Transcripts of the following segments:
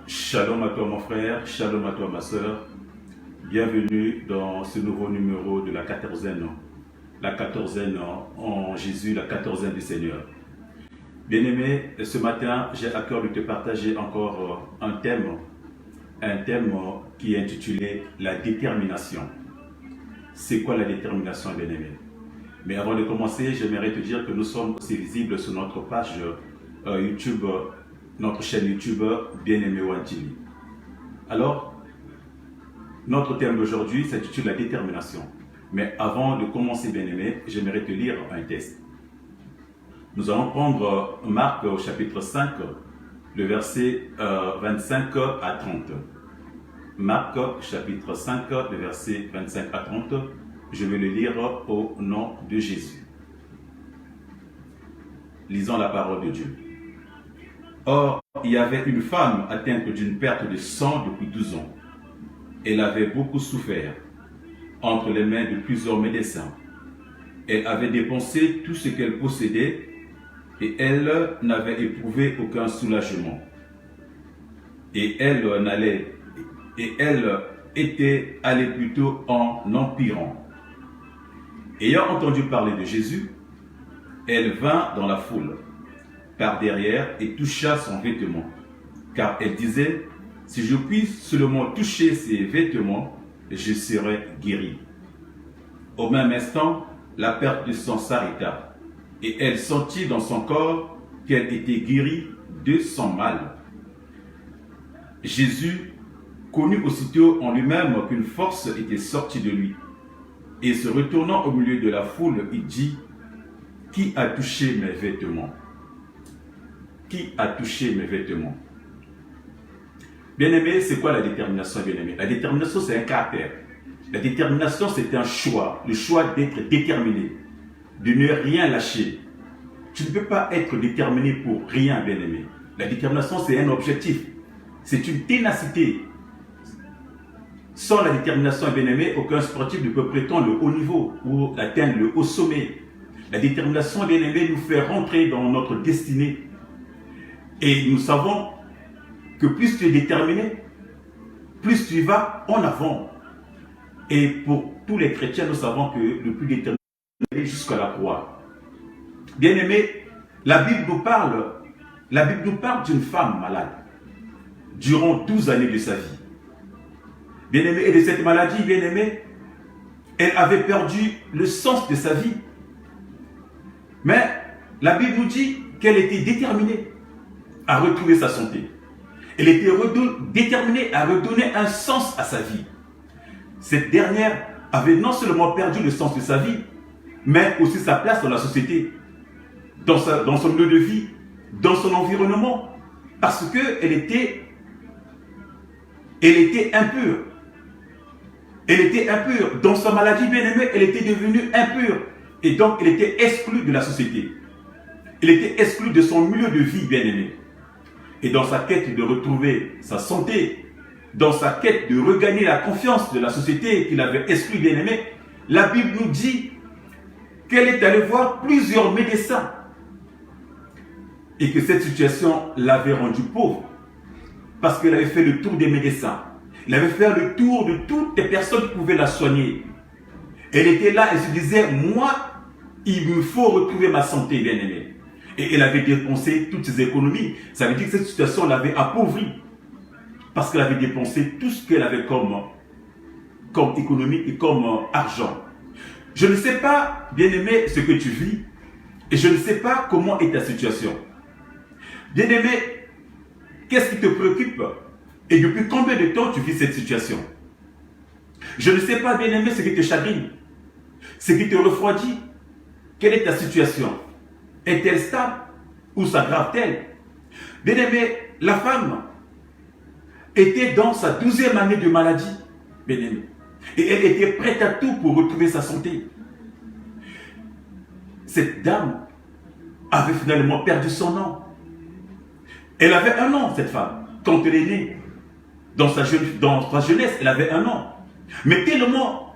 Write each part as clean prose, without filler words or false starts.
Shalom à toi mon frère, shalom à toi ma soeur. Bienvenue dans ce nouveau numéro de la quatorzaine. La quatorzaine en Jésus, la quatorzaine du Seigneur. Bien-aimé, ce matin, j'ai à cœur de te partager encore un thème qui est intitulé la détermination. C'est quoi la détermination, bien-aimé? Mais avant de commencer, j'aimerais te dire que nous sommes aussi visibles sur notre page YouTube, notre chaîne YouTube Bien-aimé Wantili. Alors, notre thème d'aujourd'hui s'intitule la détermination. Mais avant de commencer, bien-aimé, j'aimerais te lire un texte. Nous allons prendre Marc au chapitre 5, le verset 25 à 30. Marc chapitre 5, le verset 25 à 30. Je vais le lire au nom de Jésus. Lisons la parole de Dieu. Or, il y avait une femme atteinte d'une perte de sang depuis 12 ans. Elle avait beaucoup souffert entre les mains de plusieurs médecins. Elle avait dépensé tout ce qu'elle possédait et elle n'avait éprouvé aucun soulagement. Et elle était allée plutôt en empirant. Ayant entendu parler de Jésus, elle vint dans la foule, par derrière, et toucha son vêtement. Car elle disait, si je puis seulement toucher ses vêtements, je serai guérie. Au même instant, la perte de sang s'arrêta, et elle sentit dans son corps qu'elle était guérie de son mal. Jésus connut aussitôt en lui-même qu'une force était sortie de lui, et se retournant au milieu de la foule, il dit, qui a touché mes vêtements? Qui a touché mes vêtements? Bien-aimé, c'est quoi la détermination, bien-aimé? La détermination, c'est un caractère. La détermination, c'est un choix. Le choix d'être déterminé, de ne rien lâcher. Tu ne peux pas être déterminé pour rien, bien-aimé. La détermination, c'est un objectif. C'est une ténacité. Sans la détermination, bien-aimé, aucun sportif ne peut prétendre le haut niveau ou atteindre le haut sommet. La détermination, bien-aimé, nous fait rentrer dans notre destinée. Et nous savons que plus tu es déterminé, plus tu vas en avant. Et pour tous les chrétiens, nous savons que le plus déterminé est jusqu'à la croix. Bien-aimé, la Bible nous parle d'une femme malade durant 12 années de sa vie. Bien-aimé, et de cette maladie, bien-aimé, elle avait perdu le sens de sa vie. Mais la Bible nous dit qu'elle était déterminée à retrouver sa santé. Elle était déterminée à redonner un sens à sa vie. Cette dernière avait non seulement perdu le sens de sa vie, mais aussi sa place dans la société, dans son lieu de vie, dans son environnement, parce qu'elle était impure. Elle était impure. Dans sa maladie, bien-aimée, elle était devenue impure. Et donc, elle était exclue de la société. Elle était exclue de son milieu de vie, bien-aimé. Et dans sa quête de retrouver sa santé, dans sa quête de regagner la confiance de la société qu'il avait exclue, bien-aimé, la Bible nous dit qu'elle est allée voir plusieurs médecins. Et que cette situation l'avait rendue pauvre. Parce qu'elle avait fait le tour des médecins. Elle avait fait le tour de toutes les personnes qui pouvaient la soigner. Elle était là et se disait, moi, il me faut retrouver ma santé, bien-aimée. Et elle avait dépensé toutes ses économies. Ça veut dire que cette situation l'avait appauvrie. Parce qu'elle avait dépensé tout ce qu'elle avait comme économie et comme argent. Je ne sais pas, bien-aimé, ce que tu vis. Et je ne sais pas comment est ta situation. Bien-aimé, qu'est-ce qui te préoccupe? Et depuis combien de temps tu vis cette situation? Je ne sais pas, bien-aimé, ce qui te chagrine, ce qui te refroidit. Quelle est ta situation? Est-elle stable ou s'aggrave-t-elle? Bien-aimé, la femme était dans sa 12e année de maladie, bien-aimé. Et elle était prête à tout pour retrouver sa santé. Cette dame avait finalement perdu son nom. Elle avait un an, cette femme, quand elle est née. Dans sa jeunesse, elle avait un an. Mais tellement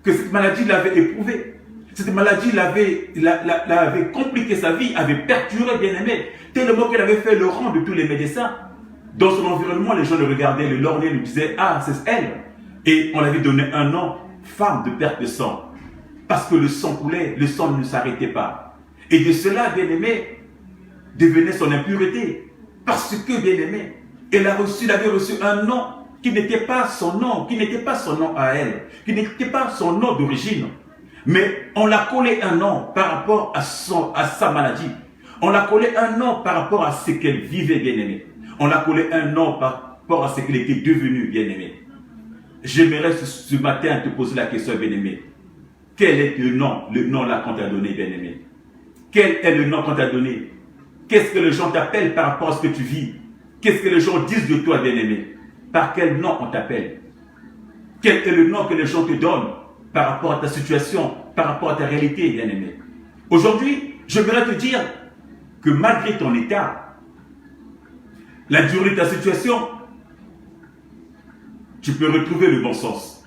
que cette maladie l'avait éprouvée, cette maladie l'avait compliqué sa vie, avait perturbé, bien-aimé, tellement qu'elle avait fait le rang de tous les médecins. Dans son environnement, les gens le regardaient, le lorgnaient, lui disaient « Ah, c'est elle !» Et on avait donné un nom, femme de perte de sang. Parce que le sang coulait, le sang ne s'arrêtait pas. Et de cela, bien-aimé, devenait son impureté. Parce que, bien-aimé, elle avait reçu un nom qui n'était pas son nom, à elle, qui n'était pas son nom d'origine. Mais on l'a collé un nom par rapport à sa maladie. On l'a collé un nom par rapport à ce qu'elle vivait, bien-aimé. On l'a collé un nom par rapport à ce qu'elle était devenue, bien-aimé. J'aimerais ce matin te poser la question, bien-aimé. Quel est le nom là qu'on t'a donné, bien-aimé? Quel est le nom qu'on t'a donné? Qu'est-ce que les gens t'appellent par rapport à ce que tu vis? Qu'est-ce que les gens disent de toi, bien-aimé? Par quel nom on t'appelle? Quel est le nom que les gens te donnent par rapport à ta situation, par rapport à ta réalité, bien-aimé? Aujourd'hui, je voudrais te dire que malgré ton état, la durée de ta situation, tu peux retrouver le bon sens.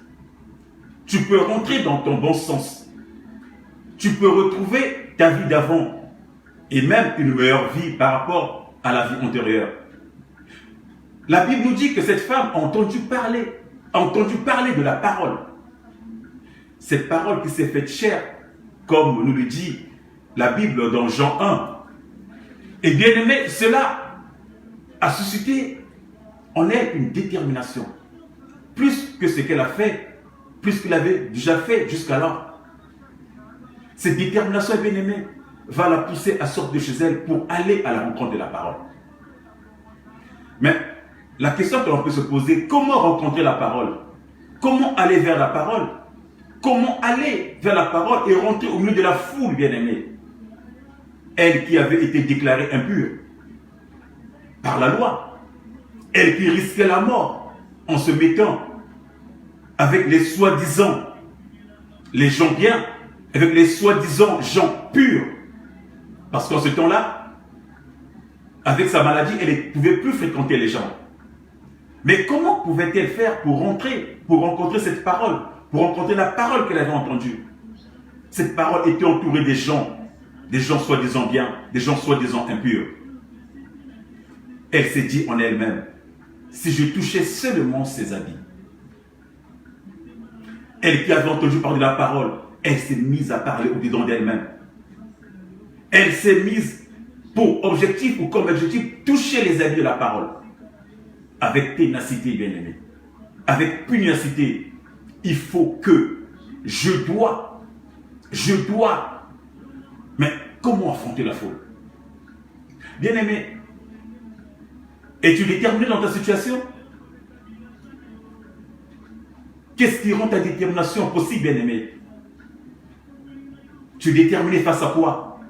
Tu peux rentrer dans ton bon sens. Tu peux retrouver ta vie d'avant et même une meilleure vie par rapport à la vie antérieure. La Bible nous dit que cette femme a entendu parler de la parole. Cette parole qui s'est faite chair, comme nous le dit la Bible dans Jean 1. Et bien aimé, cela a suscité en elle une détermination. Plus que ce qu'elle a fait, plus qu'elle avait déjà fait jusqu'alors. Cette détermination, bien aimée, va la pousser à sortir de chez elle pour aller à la rencontre de la parole. Mais la question que l'on peut se poser, comment rencontrer la parole? Comment aller vers la parole? Comment aller vers la parole et rentrer au milieu de la foule, bien aimée? Elle qui avait été déclarée impure par la loi. Elle qui risquait la mort en se mettant avec les soi-disant, les gens bien, avec les soi-disant gens purs. Parce qu'en ce temps-là, avec sa maladie, elle ne pouvait plus fréquenter les gens. Mais comment pouvait-elle faire pour rencontrer cette parole, pour rencontrer la parole qu'elle avait entendue? Cette parole était entourée des gens soi-disant bien, des gens soi-disant impurs. Elle s'est dit en elle-même, si je touchais seulement ses habits. Elle qui avait entendu parler de la parole, elle s'est mise à parler au-dedans d'elle-même. Elle s'est mise pour objectif ou comme objectif toucher les habits de la parole. Avec ténacité, bien-aimé. Avec pugnacité. Il faut que je dois. Mais comment affronter la foule? Bien-aimé, es-tu déterminé dans ta situation? Qu'est-ce qui rend ta détermination possible, bien-aimé? Tu es déterminé face à quoi?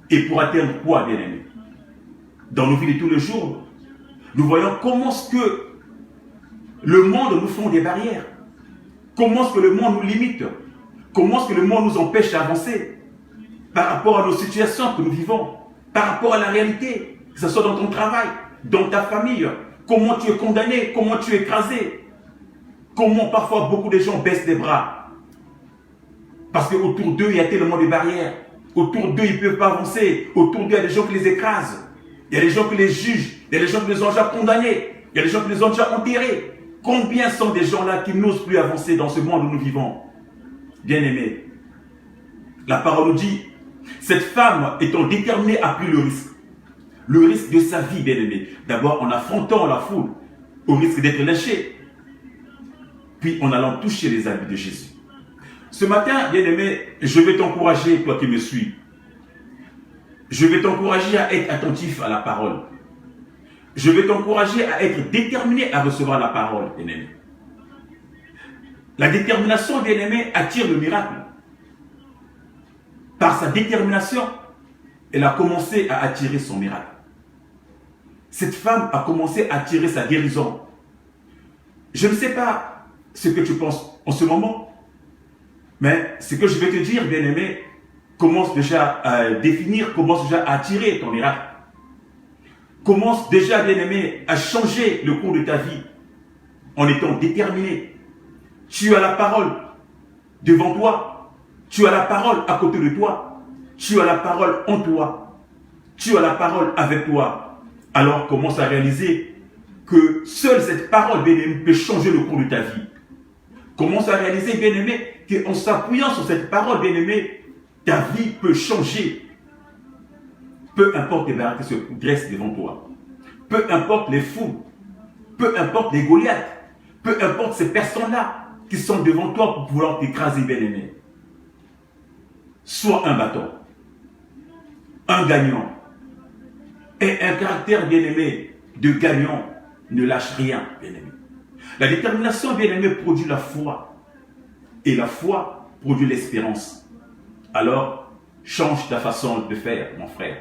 Et pour atteindre quoi, bien-aimé? Dans nos vies de tous les jours, nous voyons comment est-ce que le monde nous font des barrières. Comment est-ce que le monde nous limite. Comment est-ce que le monde nous empêche d'avancer par rapport à nos situations que nous vivons, par rapport à la réalité, que ce soit dans ton travail, dans ta famille, comment tu es condamné, comment tu es écrasé. Comment parfois beaucoup de gens baissent les bras. Parce qu'autour d'eux, il y a tellement de barrières. Autour d'eux, ils ne peuvent pas avancer. Autour d'eux, il y a des gens qui les écrasent. Il y a des gens qui les jugent. Il y a des gens qui les ont déjà condamnés. Il y a des gens qui les ont déjà enterrés. Combien sont des gens là qui n'osent plus avancer dans ce monde où nous vivons? Bien-aimés, la parole nous dit, cette femme étant déterminée à prendre le risque de sa vie, bien-aimé. D'abord en affrontant la foule, au risque d'être lynchée. Puis en allant toucher les habits de Jésus. Ce matin, bien-aimé, je vais t'encourager, toi qui me suis. Je vais t'encourager à être attentif à la parole. Je vais t'encourager à être déterminé à recevoir la parole, bien-aimé. La détermination, bien-aimé, attire le miracle. Par sa détermination, elle a commencé à attirer son miracle. Cette femme a commencé à attirer sa guérison. Je ne sais pas ce que tu penses en ce moment, mais ce que je vais te dire, bien-aimé, commence déjà à définir, commence déjà à attirer ton miracle. Commence déjà, bien-aimé, à changer le cours de ta vie en étant déterminé. Tu as la parole devant toi. Tu as la parole à côté de toi. Tu as la parole en toi. Tu as la parole avec toi. Alors commence à réaliser que seule cette parole, bien-aimé, peut changer le cours de ta vie. Commence à réaliser, bien-aimé, qu'en s'appuyant sur cette parole, bien-aimé, ta vie peut changer. Peu importe les barrières qui se dressent devant toi. Peu importe les fous. Peu importe les Goliaths. Peu importe ces personnes-là qui sont devant toi pour pouvoir t'écraser, bien-aimé. Sois un bâton. Un gagnant. Et un caractère, bien-aimé, de gagnant. Ne lâche rien, bien-aimé. La détermination, bien-aimé, produit la foi. Et la foi produit l'espérance. Alors, change ta façon de faire, mon frère.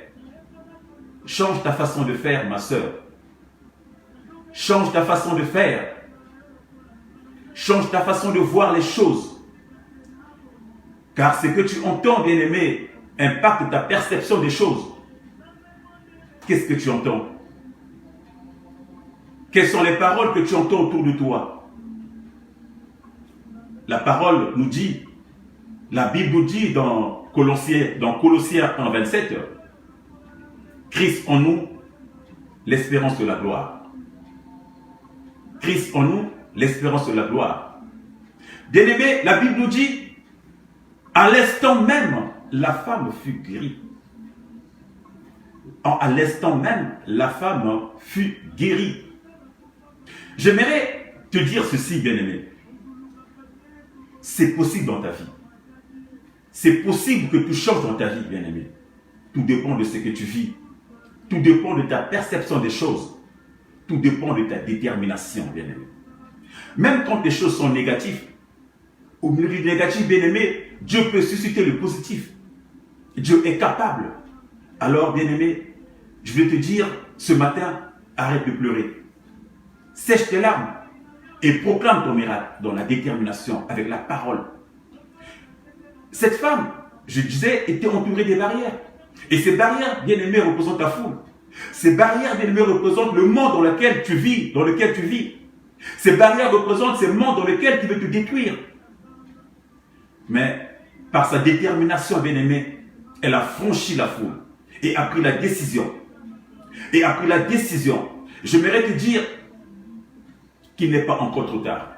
Change ta façon de faire, ma soeur. Change ta façon de faire. Change ta façon de voir les choses. Car ce que tu entends, bien-aimé, impacte ta perception des choses. Qu'est-ce que tu entends? Quelles sont les paroles que tu entends autour de toi? La parole nous dit, la Bible nous dit dans Colossiens 1,27, Christ en nous, l'espérance de la gloire. Christ en nous, l'espérance de la gloire. Bien-aimé, la Bible nous dit, à l'instant même, la femme fut guérie. À l'instant même, la femme fut guérie. J'aimerais te dire ceci, bien-aimé. C'est possible dans ta vie. C'est possible que tu changes dans ta vie, bien-aimé. Tout dépend de ce que tu vis. Tout dépend de ta perception des choses. Tout dépend de ta détermination, bien-aimé. Même quand les choses sont négatives, au milieu du négatif, bien-aimé, Dieu peut susciter le positif. Dieu est capable. Alors, bien-aimé, je vais te dire, ce matin, arrête de pleurer. Sèche tes larmes et proclame ton miracle dans la détermination, avec la parole. Cette femme, je disais, était entourée des barrières. Et ces barrières, bien-aimées, représentent ta foule. Ces barrières, bien-aimées, représentent le monde dans lequel tu vis, Ces barrières représentent ces mondes dans lesquels tu veux te détruire. Mais, par sa détermination, bien-aimée, elle a franchi la foule et a pris la décision. J'aimerais te dire qu'il n'est pas encore trop tard.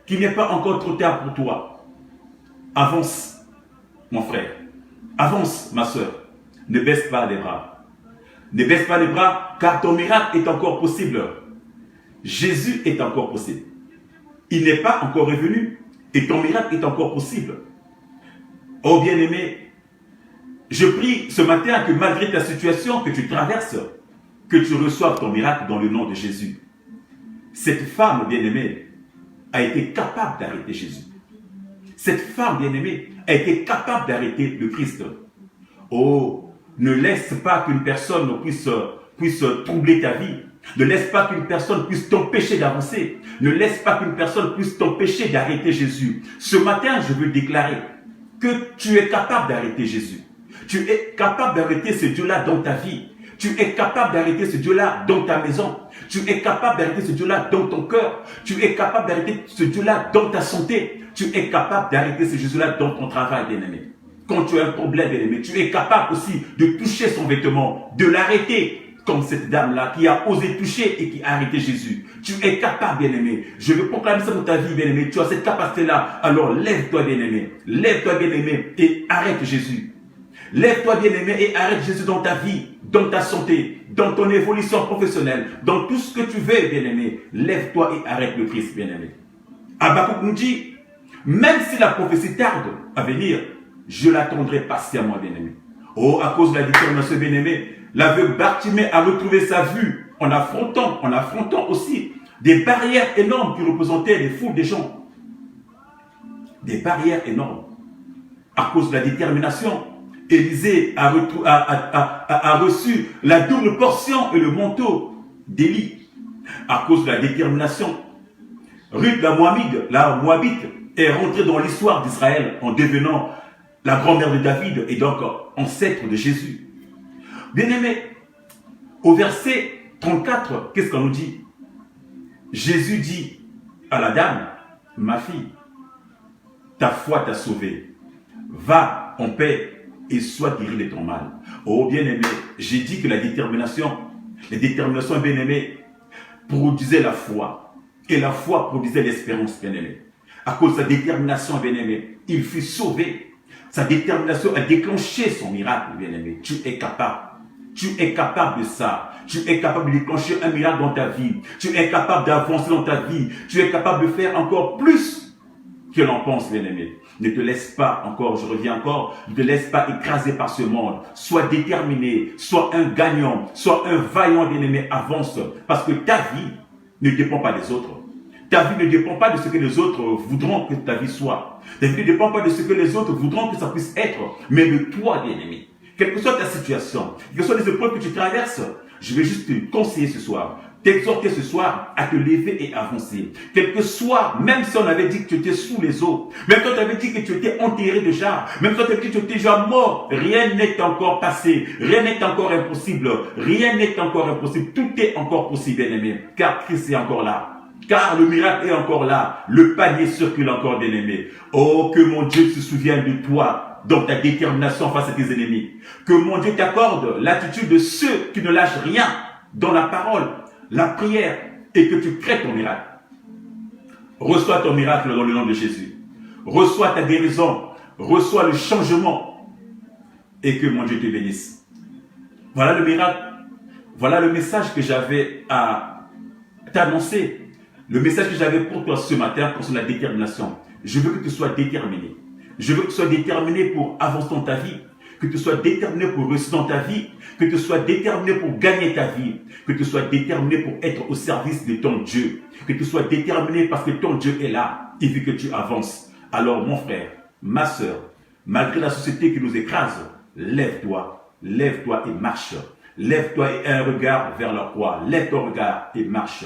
Qu'il n'est pas encore trop tard pour toi. Avance, mon frère. Avance, ma soeur. Ne baisse pas les bras. Ne baisse pas les bras, car ton miracle est encore possible. Jésus est encore possible. Il n'est pas encore revenu et ton miracle est encore possible. Oh bien-aimé, je prie ce matin que malgré ta situation que tu traverses, que tu reçoives ton miracle dans le nom de Jésus. Cette femme bien-aimée a été capable d'arrêter Jésus. Cette femme bien-aimée a été capable d'arrêter le Christ. Oh, ne laisse pas qu'une personne puisse troubler ta vie. Ne laisse pas qu'une personne puisse t'empêcher d'avancer. Ne laisse pas qu'une personne puisse t'empêcher d'arrêter Jésus. Ce matin, je veux déclarer que tu es capable d'arrêter Jésus. Tu es capable d'arrêter ce Dieu-là dans ta vie. Tu es capable d'arrêter ce Dieu-là dans ta maison. Tu es capable d'arrêter ce Dieu-là dans ton cœur. Tu es capable d'arrêter ce Dieu-là dans ta santé. Tu es capable d'arrêter ce Jésus-là dans ton travail, bien-aimé. Quand tu as un problème, bien-aimé, tu es capable aussi de toucher son vêtement, de l'arrêter, comme cette dame-là qui a osé toucher et qui a arrêté Jésus. Tu es capable, bien-aimé. Je veux proclamer ça dans ta vie, bien-aimé. Tu as cette capacité-là. Alors lève-toi, bien-aimé. Lève-toi, bien-aimé, et arrête Jésus. Lève-toi, bien-aimé, et arrête Jésus dans ta vie, dans ta santé, dans ton évolution professionnelle, dans tout ce que tu veux, bien-aimé. Lève-toi et arrête le Christ, bien-aimé. Habakkuk nous dit, même si la prophétie tarde à venir, je l'attendrai patiemment, bien-aimé. Oh, à cause de la détermination, bien-aimé, l'aveugle Bartimée a retrouvé sa vue en affrontant aussi des barrières énormes qui représentaient les foules des gens. Des barrières énormes. À cause de la détermination, Élisée a reçu la double portion et le manteau d'Élie. À cause de la détermination, Ruth la Moabite est rentrée dans l'histoire d'Israël en devenant la grand-mère de David et donc ancêtre de Jésus. Bien-aimé, au verset 34, qu'est-ce qu'on nous dit? Jésus dit à la dame, ma fille, ta foi t'a sauvée. Va en paix et sois guérie de ton mal. Oh bien-aimé, j'ai dit que la détermination bien-aimé, produisait la foi. Et la foi produisait l'espérance, bien-aimé. À cause de sa détermination, bien-aimé, il fut sauvé. Sa détermination a déclenché son miracle, bien-aimé. Tu es capable. Tu es capable de ça. Tu es capable de déclencher un miracle dans ta vie. Tu es capable d'avancer dans ta vie. Tu es capable de faire encore plus que l'on pense, bien-aimé. Ne te laisse pas encore, je reviens encore, ne te laisse pas écraser par ce monde. Sois déterminé, sois un gagnant, sois un vaillant, bien-aimé, avance. Parce que ta vie ne dépend pas des autres. Ta vie ne dépend pas de ce que les autres voudront que ta vie soit. Ta vie ne dépend pas de ce que les autres voudront que ça puisse être, mais de toi, bien-aimé. Quelle que soit ta situation, quelles que soient les épreuves que tu traverses, je vais juste te conseiller ce soir, t'exhorter ce soir à te lever et avancer. Quel que soit, même si on avait dit que tu étais sous les eaux, même si on t'avait dit que tu étais enterré déjà, même si on t'avait dit que tu étais déjà mort, rien n'est encore passé, rien n'est encore impossible, rien n'est encore impossible, tout est encore possible, bien-aimé, car Christ est encore là. Car le miracle est encore là, le panier circule encore, bien-aimé. Oh, que mon Dieu se souvienne de toi dans ta détermination face à tes ennemis. Que mon Dieu t'accorde l'attitude de ceux qui ne lâchent rien dans la parole, la prière, et que tu crées ton miracle. Reçois ton miracle dans le nom de Jésus. Reçois ta guérison, reçois le changement, et que mon Dieu te bénisse. Voilà le miracle, voilà le message que j'avais à t'annoncer. Le message que j'avais pour toi ce matin concernant la détermination. Je veux que tu sois déterminé. Je veux que tu sois déterminé pour avancer dans ta vie. Que tu sois déterminé pour réussir dans ta vie. Que tu sois déterminé pour gagner ta vie. Que tu sois déterminé pour être au service de ton Dieu. Que tu sois déterminé parce que ton Dieu est là. Il veut que tu avances. Alors mon frère, ma soeur, malgré la société qui nous écrase, lève-toi et marche. Lève-toi et aie un regard vers la croix. Lève ton regard et marche.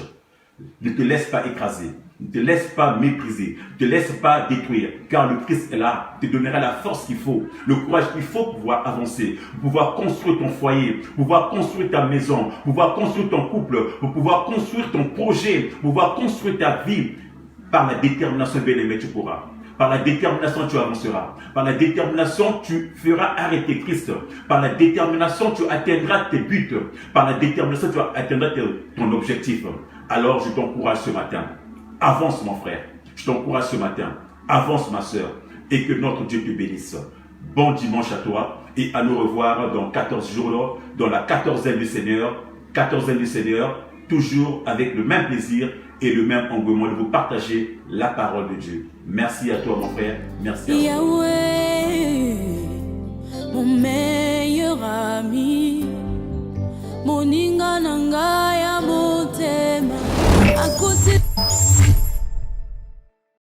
Ne te laisse pas écraser, ne te laisse pas mépriser, ne te laisse pas détruire, car le Christ est là, te donnera la force qu'il faut, le courage qu'il faut pour pouvoir avancer, pour pouvoir construire ton foyer, pour pouvoir construire ta maison, pour pouvoir construire ton couple, pour pouvoir construire ton projet, pour pouvoir construire ta vie. Par la détermination, bien-aimé, tu pourras. Par la détermination, tu avanceras. Par la détermination, tu feras arrêter Christ. Par la détermination, tu atteindras tes buts. Par la détermination, tu atteindras ton objectif. Alors, je t'encourage ce matin. Avance, mon frère. Je t'encourage ce matin. Avance, ma soeur. Et que notre Dieu te bénisse. Bon dimanche à toi. Et à nous revoir dans 14 jours, dans la 14e du Seigneur. 14e du Seigneur. Toujours avec le même plaisir et le même engouement de vous partager la parole de Dieu. Merci à toi, mon frère. Merci à toi.